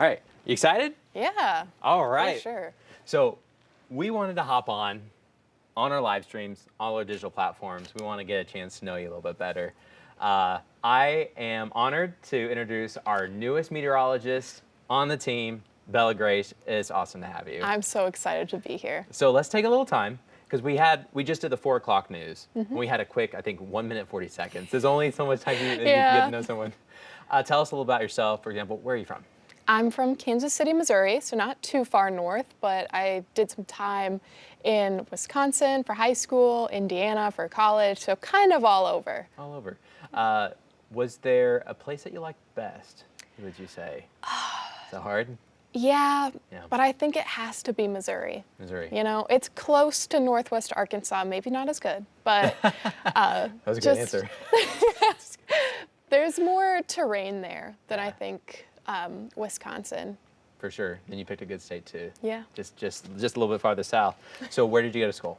All right, you excited? Yeah. All right. For sure. So we wanted to hop on our live streams, all our digital platforms. We want to get a chance to know you a little bit better. I am honored to introduce our newest meteorologist on the team, Bella Grace. It's awesome to have you. I'm so excited to be here. So let's take a little time because we just did the 4 o'clock news. And we had a quick, I think, 1 minute 40 seconds. There's only so much time you get to know someone. Tell us a little about yourself. For example, where are you from? I'm from Kansas City, Missouri, so not too far north, but I did some time in Wisconsin for high school, Indiana for college, so kind of all over. All over. Was there a place that you liked best, would you say? Is that hard? Yeah, Yeah. but I think it has to be Missouri. Missouri. You know, it's close to Northwest Arkansas, maybe not as good, but That was a good answer. there's more terrain there than I think Wisconsin. For sure. And you picked a good state too. Yeah. Just a little bit farther south. So where did you go to school?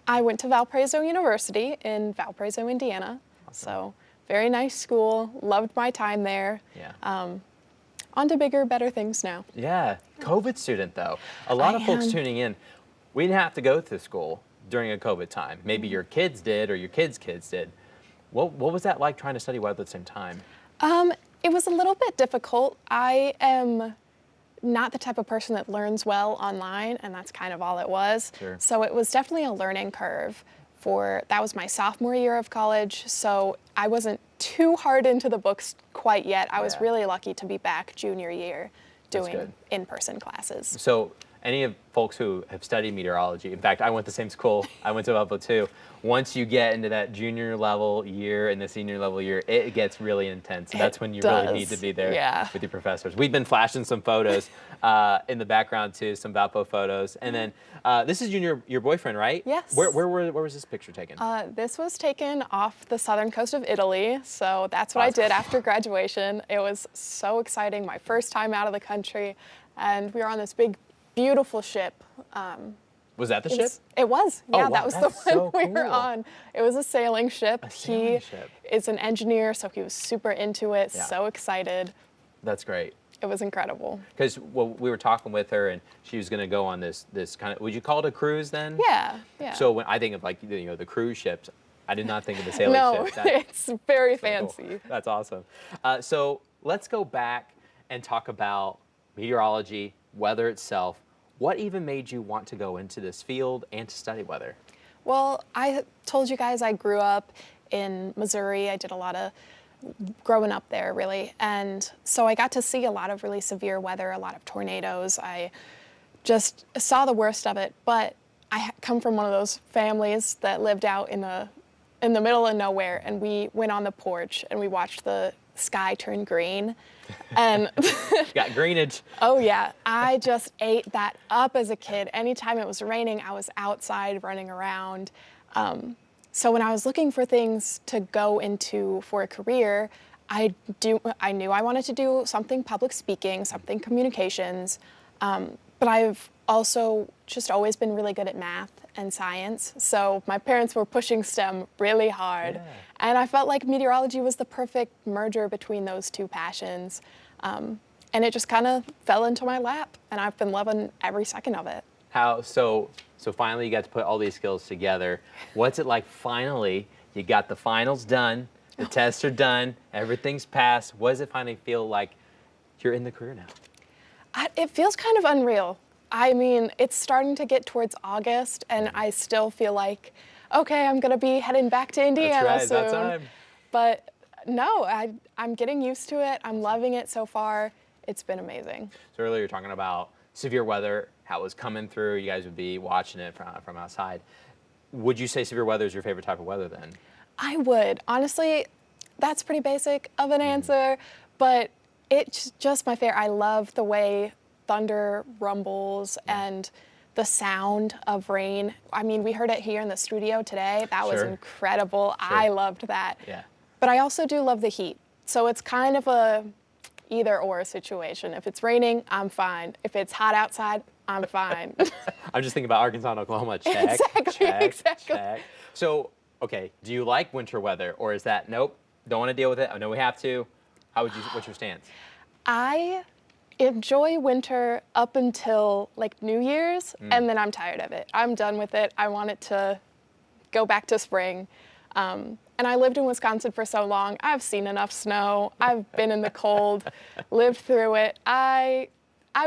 I went to Valparaiso University in Valparaiso, Indiana. So very nice school. Loved my time there. Yeah. On to bigger, better things now. Yeah. COVID student though. A lot of folks tuning in. We didn't have to go to school during a COVID time. Maybe your kids did or your kids' kids did. What was that like trying to study weather at the same time? It was a little bit difficult. I am not the type of person that learns well online, and that's kind of all it was. Sure. So it was definitely a learning curve. That was my sophomore year of college, so I wasn't too hard into the books quite yet. I was really lucky to be back junior year doing in-person classes. So any of folks who have studied meteorology, in fact, I went to the same school, I went to Buffalo too. Once you get into that junior level year and the senior level year, it gets really intense. And that's when you really need to be there with your professors. We've been flashing some photos in the background too, some Valpo photos. And then this is your boyfriend, right? Yes. Where was this picture taken? This was taken off the southern coast of Italy, so that's what I did after graduation. It was so exciting, my first time out of the country, and we were on this big, beautiful ship. Was that the ship? It was. Yeah, wow, that was the one we were on. It was a sailing ship. He is an engineer, so he was super into it, so excited. That's great. It was incredible. Because we were talking with her, and she was going to go on this kind of, would you call it a cruise then? Yeah, yeah. So when I think of like the cruise ships, I did not think of the sailing ships. No, it's very fancy. Cool. That's awesome. So let's go back and talk about meteorology, weather itself. What even made you want to go into this field and to study weather? Well, I told you guys I grew up in Missouri. I did a lot of growing up there, really. And so I got to see a lot of really severe weather, a lot of tornadoes. I just saw the worst of it. But I come from one of those families that lived out in the middle of nowhere, and we went on the porch and we watched the sky turn green. And got greenage. Oh yeah, I just ate that up as a kid. Anytime it was raining, I was outside running around. So when I was looking for things to go into for a career, I knew I wanted to do something public speaking, something communications, but I've also just always been really good at math and science. So my parents were pushing STEM really hard. And I felt like meteorology was the perfect merger between those two passions. And it just kind of fell into my lap, and I've been loving every second of it. So finally you got to put all these skills together. What's it like finally, you got the finals done, the tests are done, everything's passed. What does it finally feel like you're in the career now? It feels kind of unreal. I mean, it's starting to get towards August, and I still feel like, okay, I'm gonna be heading back to Indiana soon. That's time. But no, I'm getting used to it. I'm loving it so far. It's been amazing. So earlier you're talking about severe weather, how it was coming through. You guys would be watching it from outside. Would you say severe weather is your favorite type of weather then? I would. Honestly, that's pretty basic of an answer, but it's just my favorite. I love the way thunder rumbles and the sound of rain. I mean, we heard it here in the studio today. That was incredible. I loved that. Yeah. But I also do love the heat. So it's kind of a either or situation. If it's raining, I'm fine. If it's hot outside, I'm fine. I'm just thinking about Arkansas and Oklahoma. Check, check. So, okay, do you like winter weather, or is that, nope, don't want to deal with it? I know we have to. What's your stance? I enjoy winter up until like New Year's, and then I'm tired of it. I'm done with it. I want it to go back to spring. And I lived in Wisconsin for so long. I've seen enough snow. I've been in the cold, lived through it. I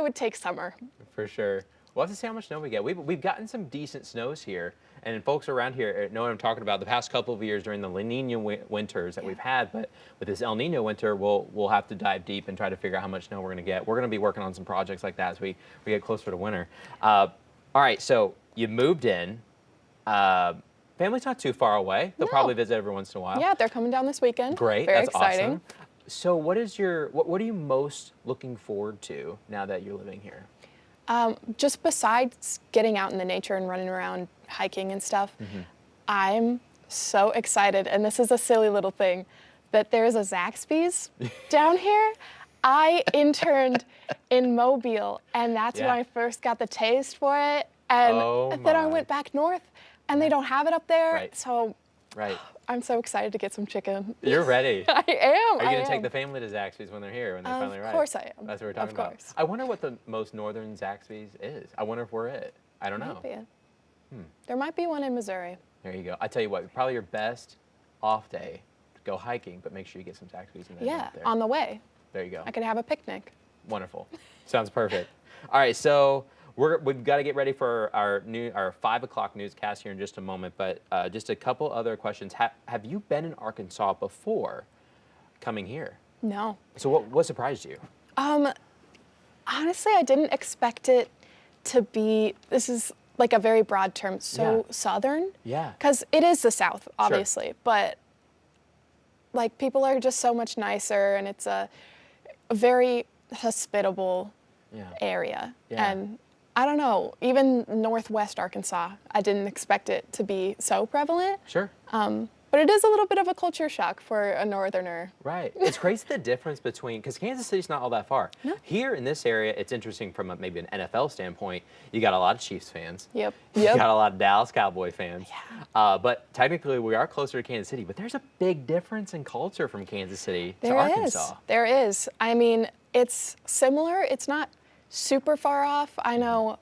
would take summer. For sure. We'll have to see how much snow we get. We've gotten some decent snows here, and folks around here know what I'm talking about. The past couple of years during the La Nina winters that we've had, but with this El Nino winter, we'll have to dive deep and try to figure out how much snow we're going to get. We're going to be working on some projects like that as we get closer to winter. All right, so you moved in. Family's not too far away. They'll probably visit every once in a while. Yeah, they're coming down this weekend. Great, Very that's exciting. awesome. So what are you most looking forward to now that you're living here? Just besides getting out in the nature and running around hiking and stuff, I'm so excited, and this is a silly little thing, that there's a Zaxby's down here. I interned in Mobile, and that's when Yeah. I first got the taste for it. And Oh then I my. went back north, and they don't have it up there. Right. So Right. I'm so excited to get some chicken. You're ready. I am. Are you I going to take am. the family to Zaxby's when they're here, when they finally arrive? Of course I am. That's what we're Of talking about. course. I wonder what the most northern Zaxby's is. I wonder if we're it. I don't know. Might be. There might be one in Missouri. There you go. I tell you what, probably your best off day to go hiking, but make sure you get some Zaxby's and then Yeah, up there. on the way. There you go. I could have a picnic. Wonderful. Sounds perfect. All right, so we've got to get ready for our 5 o'clock newscast here in just a moment, but just a couple other questions. Have you been in Arkansas before coming here? No. So what surprised you? Honestly, I didn't expect it to be, this is like a very broad term, so Yeah. southern. Yeah. Because it is the South, obviously, but like people are just so much nicer, and it's a very hospitable Yeah. area. Yeah. And I don't know, even Northwest Arkansas, I didn't expect it to be so prevalent. Sure. But it is a little bit of a culture shock for a northerner. Right. It's crazy the difference between, because Kansas City's not all that far. No. Here in this area, it's interesting from maybe an NFL standpoint. You got a lot of Chiefs fans. Yep. You Yep. got a lot of Dallas Cowboy fans. Yeah. But technically, we are closer to Kansas City. But there's a big difference in culture from Kansas City to There is. Arkansas. There is. I mean, it's similar. It's not super far off. I know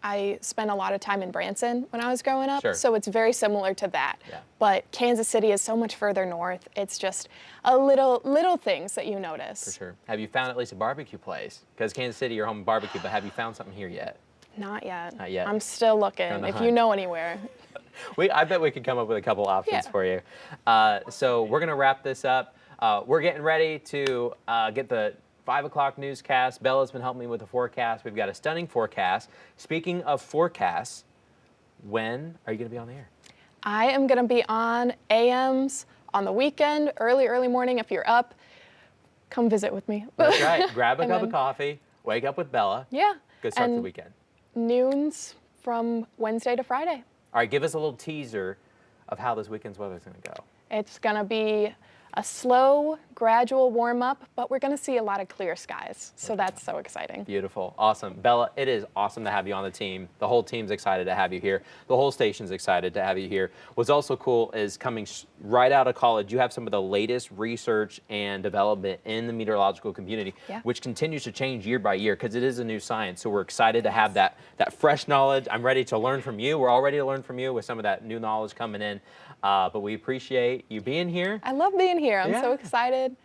I spent a lot of time in Branson when I was growing up, Sure. so it's very similar to that. Yeah. But Kansas City is so much further north. It's just a little things that you notice. For sure. Have you found at least a barbecue place? Because Kansas City, you're home barbecue, but have you found something here yet? Not yet. Not yet. I'm still looking. on the If hunt. you know anywhere. I bet we could come up with a couple options Yeah. for you. So we're going to wrap this up. We're getting ready to get the 5 o'clock newscast. Bella's been helping me with the forecast. We've got a stunning forecast. Speaking of forecasts, when are you going to be on the air? I am going to be on AMs on the weekend, early morning. If you're up, come visit with me. That's right. Grab a And cup of then- coffee, wake up with Bella. Yeah. Good start to the And weekend. noons from Wednesday to Friday. All right, give us a little teaser of how this weekend's weather is going to go. It's going to be a slow, gradual warm up, but we're going to see a lot of clear skies. So that's so exciting. Beautiful. Awesome. Bella, it is awesome to have you on the team. The whole team's excited to have you here. The whole station's excited to have you here. What's also cool is coming right out of college, you have some of the latest research and development in the meteorological community, Yeah. which continues to change year by year because it is a new science. So we're excited to have that fresh knowledge. I'm ready to learn from you. We're all ready to learn from you with some of that new knowledge coming in. But we appreciate you being here. I love being here. I'm so Yeah. excited.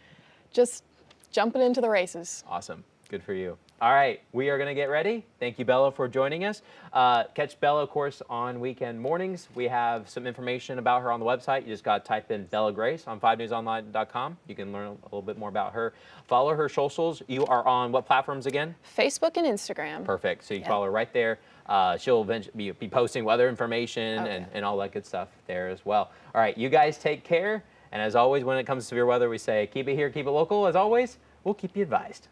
Just jumping into the races. Awesome. Good for you. All right, we are going to get ready. Thank you, Bella, for joining us. Catch Bella, of course, on weekend mornings. We have some information about her on the website. You just got to type in Bella Grace on 5newsonline.com. You can learn a little bit more about her. Follow her socials. You are on what platforms again? Facebook and Instagram. Perfect. So you can Yeah. follow her right there. She'll eventually be posting weather information Oh, and, yeah. and all that good stuff there as well. All right, you guys take care. And as always, when it comes to severe weather, we say keep it here, keep it local. As always, we'll keep you advised.